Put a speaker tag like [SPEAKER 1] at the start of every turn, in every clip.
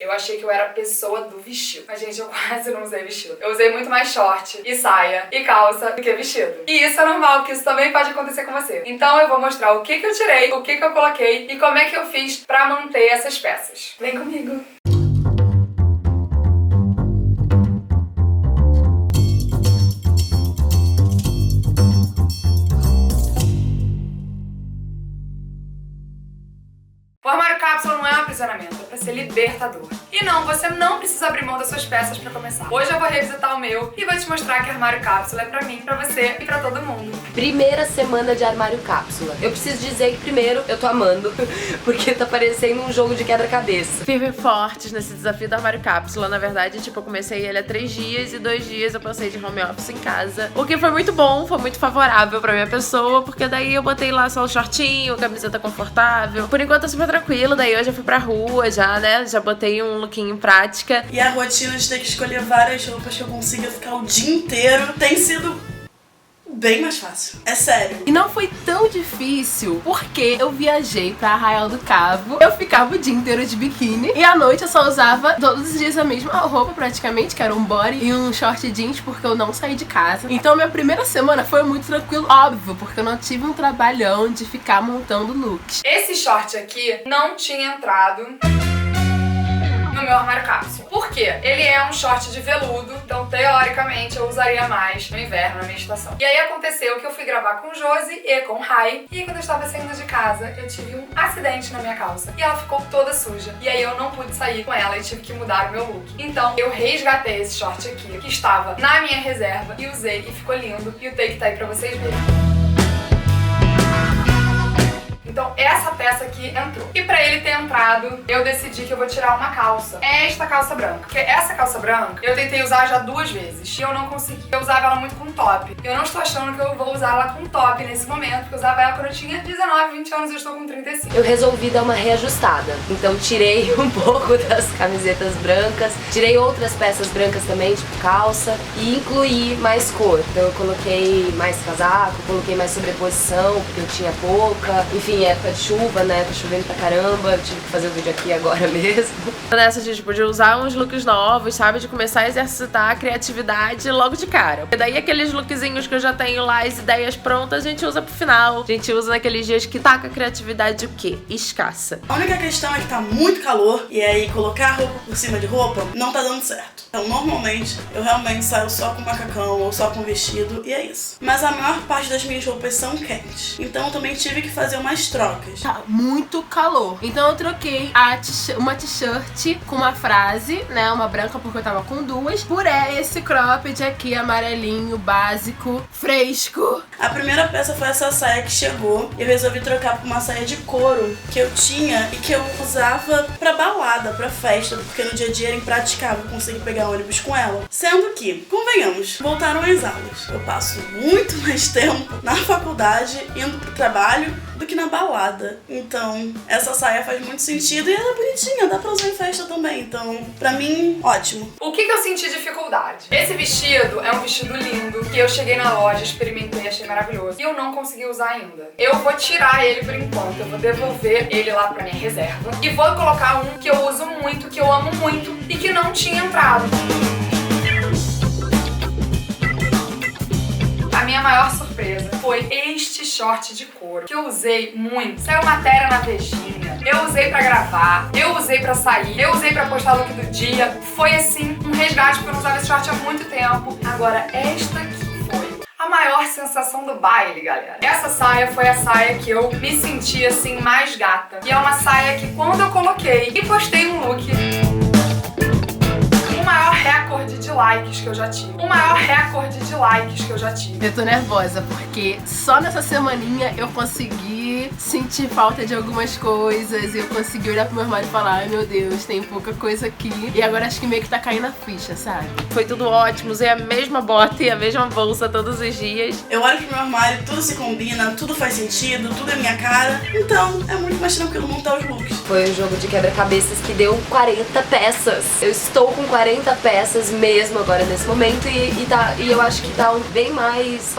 [SPEAKER 1] Eu achei que eu era a pessoa do vestido. Mas, gente, eu quase não usei vestido. Eu usei muito mais short e saia e calça do que vestido. E isso é normal, porque isso também pode acontecer com você. Então eu vou mostrar o que eu tirei, o que eu coloquei e como é que eu fiz pra manter essas peças. Vem comigo! O armário cápsula não é um aprisionamento, é pra ser libertador. E não, você não precisa abrir mão das suas peças pra começar. Hoje eu vou revisitar o meu e vou te mostrar que armário cápsula é pra mim, pra você e pra todo mundo.
[SPEAKER 2] Primeira semana de armário cápsula. Eu preciso dizer que primeiro eu tô amando, porque tá parecendo um jogo de quebra-cabeça.
[SPEAKER 3] Firme e fortes nesse desafio do armário cápsula. Na verdade, tipo, eu comecei ele há 3 dias e 2 dias eu passei de home office em casa. O que foi muito bom, foi muito favorável pra minha pessoa, porque daí eu botei lá só o shortinho, camiseta confortável. Por enquanto eu super tranquilo, daí hoje eu fui pra rua já, né? Já botei um lookinho em prática.
[SPEAKER 4] E a rotina de ter que escolher várias roupas que eu consiga ficar o dia inteiro tem sido bem mais fácil. É sério.
[SPEAKER 5] E não foi tão difícil, porque eu viajei pra Arraial do Cabo, eu ficava o dia inteiro de biquíni, e à noite eu só usava todos os dias a mesma roupa praticamente, que era um body e um short jeans, porque eu não saí de casa. Então minha primeira semana foi muito tranquilo, óbvio, porque eu não tive um trabalhão de ficar montando looks.
[SPEAKER 1] Esse short aqui não tinha entrado no meu armário cápsula. Por quê? Ele é um short de veludo, então teoricamente eu usaria mais no inverno, na minha estação. E aí aconteceu que eu fui gravar com Josi e com Rai, e quando eu estava saindo de casa, eu tive um acidente na minha calça. E ela ficou toda suja. E aí eu não pude sair com ela e tive que mudar o meu look. Então eu resgatei esse short aqui, que estava na minha reserva, e usei, e ficou lindo. E o take tá aí pra vocês verem. Então essa peça aqui entrou. E pra ele ter entrado, eu decidi que eu vou tirar uma calça. É esta calça branca. Porque essa calça branca, eu tentei usar já 2 vezes. E eu não consegui. Eu usava ela muito com top. Eu não estou achando que eu vou usar ela com top nesse momento, porque eu usava ela quando eu tinha 19, 20 anos e eu estou com 35.
[SPEAKER 2] Eu resolvi dar uma reajustada. Então tirei um pouco das camisetas brancas, tirei outras peças brancas também, tipo calça, e incluí mais cor. Então eu coloquei mais casaco, coloquei mais sobreposição, porque eu tinha pouca. Enfim, época de chuva, né? Tá chovendo pra caramba, eu tive que fazer o vídeo aqui agora mesmo.
[SPEAKER 3] Nessa de, tipo, de usar uns looks novos, sabe? De começar a exercitar a criatividade logo de cara. E daí aqueles lookzinhos que eu já tenho lá, as ideias prontas, a gente usa pro final. A gente usa naqueles dias que tá com a criatividade o quê? Escassa.
[SPEAKER 4] A única questão é que tá muito calor, e aí colocar roupa por cima de roupa não tá dando certo. Então normalmente eu realmente saio só com macacão ou só com vestido, e é isso. Mas a maior parte das minhas roupas são quentes. Então eu também tive que fazer umas trocas.
[SPEAKER 5] Tá muito calor. Então eu troquei uma t-shirt com uma frase, né? Uma branca porque eu tava com 2, por esse cropped aqui, amarelinho, básico, fresco.
[SPEAKER 4] A primeira peça foi essa saia que chegou. Eu resolvi trocar por uma saia de couro que eu tinha e que eu usava pra balada, pra festa, porque no dia a dia era impraticável conseguir pegar ônibus com ela. Sendo que, convenhamos, voltaram as aulas. Eu passo muito mais tempo na faculdade, indo pro trabalho, do que na balada. Então, essa saia faz muito sentido e ela é bonitinha, dá pra usar em festa também. Então, pra mim, ótimo.
[SPEAKER 1] O que eu senti dificuldade? Esse vestido é um vestido lindo, que eu cheguei na loja, experimentei, achei maravilhoso. E eu não consegui usar ainda. Eu vou tirar ele por enquanto, eu vou devolver ele lá pra minha reserva. E vou colocar um que eu uso muito, que eu amo muito e que não tinha entrado. A minha maior surpresa foi este short de couro, que eu usei muito. Saiu matéria na Vejinha, eu usei pra gravar, eu usei pra sair, eu usei pra postar look do dia. Foi assim, um resgate, porque eu não usava esse short há muito tempo. Agora, esta aqui foi a maior sensação do baile, galera. Essa saia foi a saia que eu me senti assim mais gata. E é uma saia que quando eu coloquei e postei um look, o maior recorde de likes que eu já tive. O maior recorde de likes que eu já tive.
[SPEAKER 5] Eu tô nervosa porque só nessa semaninha eu consegui sentir falta de algumas coisas e eu consegui olhar pro meu armário e falar: ai meu Deus, tem pouca coisa aqui. E agora acho que meio que tá caindo a ficha, sabe?
[SPEAKER 3] Foi tudo ótimo, usei a mesma bota e a mesma bolsa todos os dias.
[SPEAKER 4] Eu olho pro meu armário, tudo se combina, tudo faz sentido, tudo é minha cara. Então, é muito mais tranquilo montar os looks.
[SPEAKER 2] Foi um jogo de quebra-cabeças que deu 40 peças. Eu estou com 40 peças mesmo agora nesse momento e eu acho que tá bem mais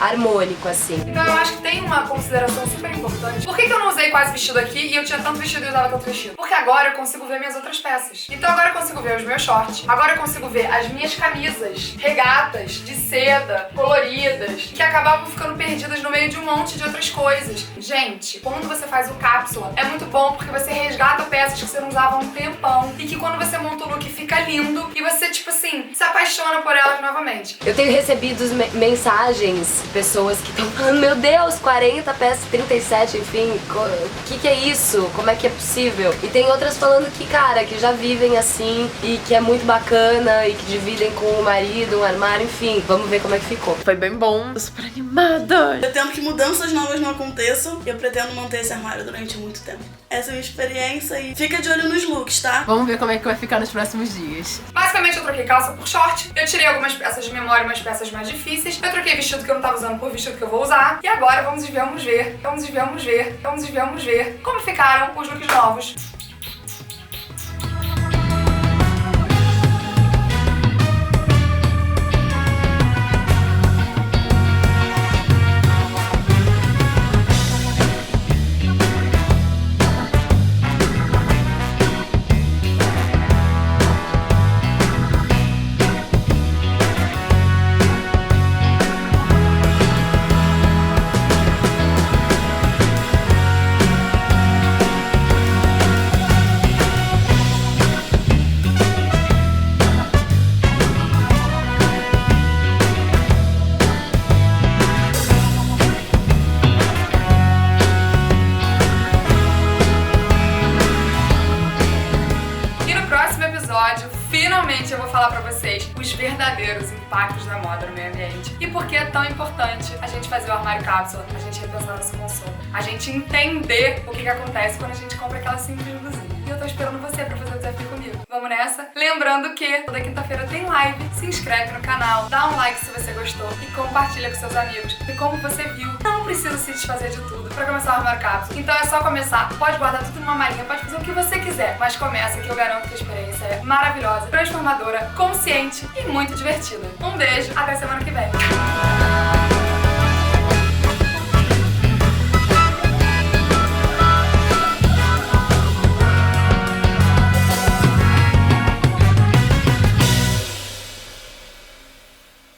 [SPEAKER 2] harmônico, assim.
[SPEAKER 1] Então eu acho que tem uma consideração super importante. Por que eu não usei quase vestido aqui e eu tinha tanto vestido e usava tanto vestido? Porque agora eu consigo ver minhas outras peças. Então agora eu consigo ver os meus shorts, agora eu consigo ver as minhas camisas, regatas de seda, coloridas, que acabavam ficando perdidas no meio de um monte de outras coisas. Gente, quando você faz o cápsula, é muito bom porque você resgata peças que você não usava há um tempão e que quando você monta o look fica lindo e você, tipo assim, se apaixona por elas novamente.
[SPEAKER 2] Eu tenho recebido mensagens, pessoas que estão falando, meu Deus, 40 peças, 37, enfim, o que é isso? Como é que é possível? E tem outras falando que, cara, que já vivem assim e que é muito bacana e que dividem com o marido, um armário, enfim. Vamos ver como é que ficou.
[SPEAKER 3] Foi bem bom, tô super animada.
[SPEAKER 4] Pretendo que mudanças novas não aconteçam e eu pretendo manter esse armário durante muito tempo. Essa é a minha experiência e fica de olho nos looks, tá?
[SPEAKER 5] Vamos ver como é que vai ficar nos próximos dias.
[SPEAKER 1] Basicamente eu troquei calça por short, eu tirei algumas peças de memória, umas peças mais difíceis, eu troquei vestido que eu não tava usando por vestido que eu vou usar, e agora vamos ver como ficaram os looks novos. Finalmente eu vou falar pra vocês os verdadeiros impactos da moda no meio ambiente e por que é tão importante a gente fazer o armário cápsula, a gente repensar nosso consumo, a gente entender o que acontece quando a gente compra aquela simples blusinha. E eu tô esperando você pra fazer o desafio comigo. Vamos nessa? Lembrando que toda quinta-feira tem live, se inscreve no canal, dá um like se você gostou e compartilha com seus amigos. E como você viu, não precisa se desfazer de tudo pra começar o armário cápsula. Então é só começar, pode guardar tudo numa malinha, pode fazer o que você quiser, mas começa que eu garanto que a experiência é maravilhosa, transformadora, consciente e muito divertida. Um beijo, até semana que vem.